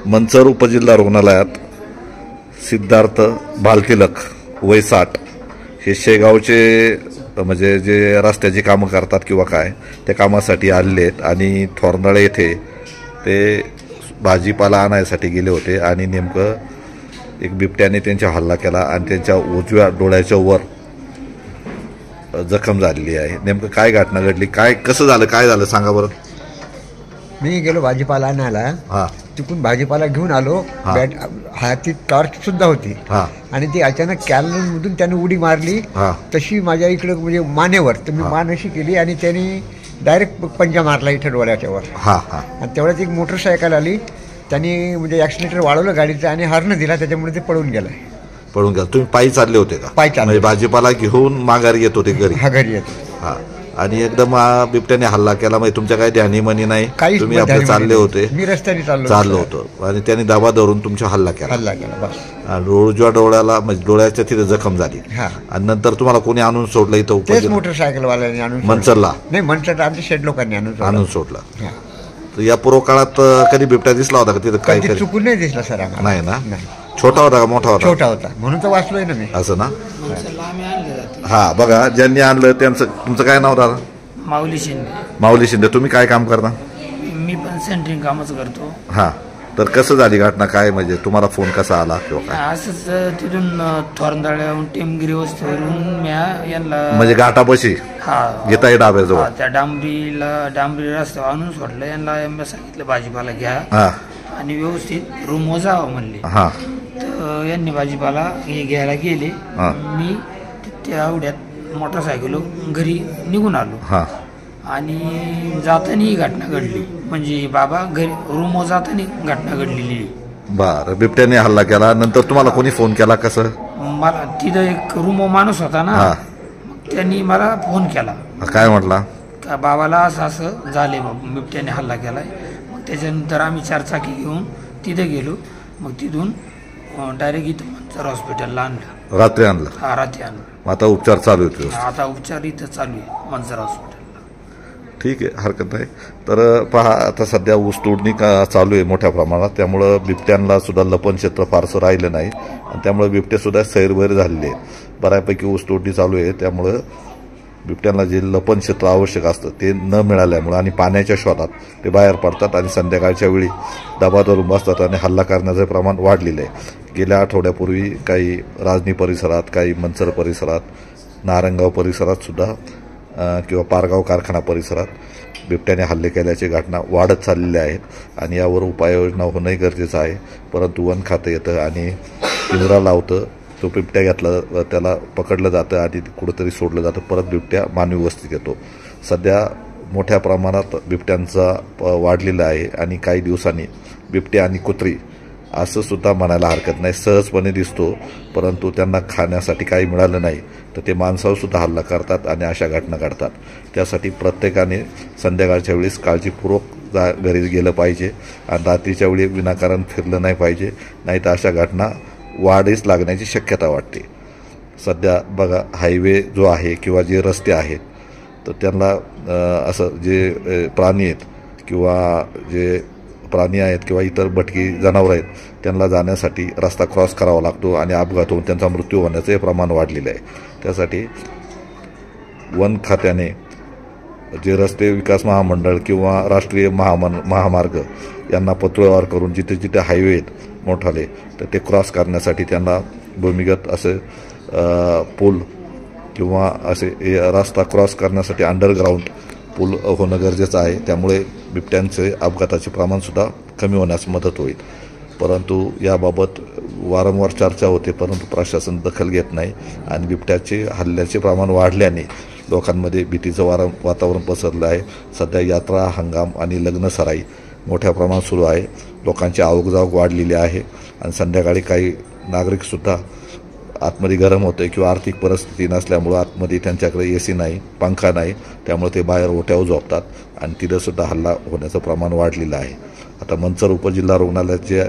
मंचर उपजिल्हा रुग्णालयात सिद्धार्थ भालतिलक वय 60 हे शेगावचे म्हणजे जे रस्त्याची कामं करतात किंवा काय त्या कामासाठी आलेले आहेत आणि थोरनाळे येथे ते भाजीपाला आणायसाठी गेले होते आणि नेमकं एक बिबट्याने त्यांच्या हल्ला केला आणि त्यांच्या उजव्या डोळ्याच्या वर जखम झालेली आहे। नेमकं काय घटना घडली, काय कसं झालं, काय झालं सांगा बरं। मी गेलो भाजीपाला आणायला, हां तिकून भाजीपाला घेऊन आलो, हाती टॉर्च सुद्धा होती आणि ती अचानक कॅनलमधून त्याने उडी मारली तशी माझ्या इकडे म्हणजे मानेवर, तर मी मान अशी केली आणि त्याने डायरेक्ट पंजा मारला इथे डोळ्याच्या वर। आणि तेवढ्यात एक मोटरसायकल आली, त्यांनी म्हणजे ॲक्सिलेटर वाढवलं गाडीचं आणि हॉर्न दिला, त्याच्यामुळे ते पळून गेलाय। पळून गेला? तुम्ही पायी चालले होते का? पायी चालले, म्हणजे भाजीपाला घेऊन माघारी येत होते घरी? हा, घरी येत। हां, आणि एकदम बिबट्याने हल्ला केला, म्हणजे तुमच्या काही ध्यानी मनी नाही, तुम्ही आपले चालले होते, मी रस्त्याने चाललो होतो आणि त्याने दाबा धरून तुमच्या हल्ला केला बस। उजव्या डोळ्याला म्हणजे डोळ्याच्या तिथे जखम झाली आणि नंतर तुम्हाला कोणी आणून सोडलं इथं? मोटरसायकल वाल्याने आणून मंचरला? नाही, मंचर आमच्या शेड लोकांनी आणून सोडलं। तर या पूर्व काळात कधी बिबट्या दिसला होता का तिथं? काही चुकून नाही दिसला सर आम्हाला। नाही ना? छोटा होता का मोठा होता? छोटा होता, म्हणून तर वाचलोय ना मी। असं ना? हा, बघा ज्यांनी आणलं त्यांचं, तुमचं काय नाव दादा? माऊली शिंदे। माऊली शिंदे, तुम्ही काय काम करता? मी पण सेंटरिंग कामच करतो। हा, तर कसं झाली घटना, काय म्हणजे तुम्हाला फोन कसा आला किंवा काय? असंच तिथून थोरंदाळ्याहून टेमगिरी वस्तीवरून म्या यांना म्हणजे घाटापाशी घेता येईल डाब्याजवळ त्या डांबरी रस्त्यावर आणून सोडलं यांना। मी सांगितलं भाजीपाला घ्या आणि व्यवस्थित रूम जावं म्हणले। तर यांनी भाजीपाला हे घ्यायला गेले, मी त्या आवड्यात मोटरसायकल घरी निघून आलो आणि जाताना ही घटना घडली, म्हणजे बाबा घरी रूम जाताना घटना घडलेली। बरं, बिबट्याने हल्ला केला, नंतर तुम्हाला कोणी फोन केला? कसं? मला तिथं एक रूम माणूस होता ना, त्यांनी मला फोन केला। काय म्हटला? का बाबाला असं असं झाले, बिबट्याने हल्ला केलाय। मग त्याच्यानंतर आम्ही 4 चाकी घेऊन तिथे गेलो, मग तिथून डायरेक्ट इथं मंचर हॉस्पिटलला आणलं। रात्री आणलं? हा, रात्री आणलं। आता उपचार चालू आहेत? आता उपचार इथं चालू आहे मंचर हॉस्पिटलला। ठीक आहे, हरकत नाही। तर पहा, आता सध्या ऊस तोडणी चालू आहे मोठ्या प्रमाणात, त्यामुळं बिबट्यांना सुद्धा लपन क्षेत्र फारसं राहिलं नाही आणि त्यामुळे बिबटे सुद्धा सैरभैर झालेले आहेत। बऱ्यापैकी ऊस तोडणी चालू आहे, त्यामुळं बिबट्यांना जे लपन क्षेत्र आवश्यक असतं ते न मिळाल्यामुळं आणि पाण्याच्या शोधात ते बाहेर पडतात आणि संध्याकाळच्या वेळी दबा धरून बसतात आणि हल्ला करण्याचं प्रमाण वाढलेलं आहे। गेल्या आठवड्यापूर्वी काही राजनी परिसरात, काही मंचर परिसरात, नारंगाव परिसरात सुद्धा किंवा पारगाव कारखाना परिसरात बिबट्याने हल्ले केल्याची घटना वाढत चाललेल्या आहेत आणि यावर उपाययोजना होणंही गरजेचं आहे। परंतु वन खातं येतं आणि पिंजरा लावतं, तो बिबट्या घेतला त्याला पकडलं जातं आणि कुठंतरी सोडलं जातं, परत बिबट्या मानवी वस्तीत येतो। सध्या मोठ्या प्रमाणात बिबट्यांचा वाढलेला आहे आणि काही दिवसांनी बिबट्या आणि कुत्री असं सुद्धा म्हणायला हरकत नाही सहजपणे दिसतो, परंतु त्यांना खाण्यासाठी काही मिळालं नाही तर ते माणसावर सुद्धा हल्ला करतात आणि अशा घटना घडतात। त्यासाठी प्रत्येकाने संध्याकाळच्या वेळेस काळजीपूर्वक घरी गेलं पाहिजे आणि रात्रीच्या वेळी विनाकारण फिरलं नाही पाहिजे, नाही तर अशा घटना वाढीस लागण्याची शक्यता वाटते। सध्या बघा, हायवे जो आहे किंवा जे रस्ते आहेत तर त्यांना असं जे प्राणी आहेत किंवा जे प्राणी आहेत किंवा इतर भटकी जनावरं आहेत त्यांना जाण्यासाठी रस्ता क्रॉस करावा लागतो आणि अपघात होऊन त्यांचा मृत्यू होण्याचे प्रमाण वाढलेलं आहे। त्यासाठी वन खात्याने जे रस्ते विकास महामंडळ किंवा राष्ट्रीय महामार्ग यांना पत्रव्यवहार करून जिथे जिथे हायवे आहेत मोठाले तर ते क्रॉस करण्यासाठी त्यांना भूमिगत असे पूल किंवा असे रस्ता क्रॉस करण्यासाठी अंडरग्राऊंड पूल होणं गरजेचं आहे। त्यामुळे बिबट्यांचे अपघाताचे प्रमाणसुद्धा कमी होण्यास मदत होईल। परंतु याबाबत वारंवार चर्चा होते, परंतु प्रशासन दखल घेत नाही आणि बिबट्याचे हल्ल्याचे प्रमाण वाढल्याने लोकांमध्ये भीतीचं वातावरण पसरलं आहे। सध्या यात्रा हंगाम आणि लग्न सराई मोठ्या प्रमाणात सुरू आहे, लोकांची आवकजावक वाढलेली आहे आणि संध्याकाळी काही नागरिकसुद्धा आतमध्ये गरम होते किंवा आर्थिक परिस्थिती नसल्यामुळं आतमध्ये त्यांच्याकडे AC नाही, पंखा नाही, त्यामुळे ते बाहेर ओट्यावर झोपतात आणि तिथंसुद्धा हल्ला होण्याचं प्रमाण वाढलेलं आहे। आता मंचर उपजिल्हा रुग्णालयात जे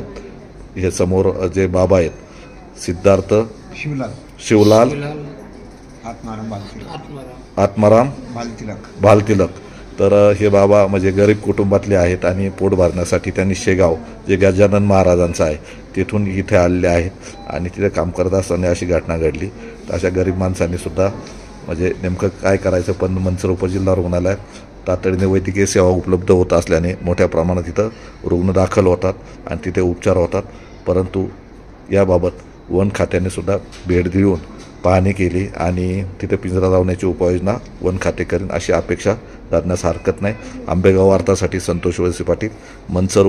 हे समोर जे बाबा आहेत सिद्धार्थ शिवलाल आत्माराम भालतिलक तर हे बाबा म्हणजे गरीब कुटुंबातले आहेत आणि पोट भरण्यासाठी त्यांनी शेगाव जे गजानन महाराजांचं आहे तिथून इथे आलेले आहेत आणि तिथे काम करत असताना अशी घटना घडली. तर अशा गरीब माणसांनी सुद्धा म्हणजे नेमकं काय करायचं, पण मंचर उपजिल्हा रुग्णालयात तातडीने वैद्यकीय सेवा उपलब्ध होत असल्याने मोठ्या प्रमाणात तिथं रुग्ण दाखल होतात आणि तिथे उपचार होतात. परंतु याबाबत वन खात्याने सुद्धा भेट देऊन पाहणी केली आणि तिथे पिंजरा लावण्याची उपाययोजना वन खाते करेन अशी अपेक्षा धरण्यास हरकत नाही. आंबेगाव वार्तासाठी संतोष वळसे पाटील, मंचर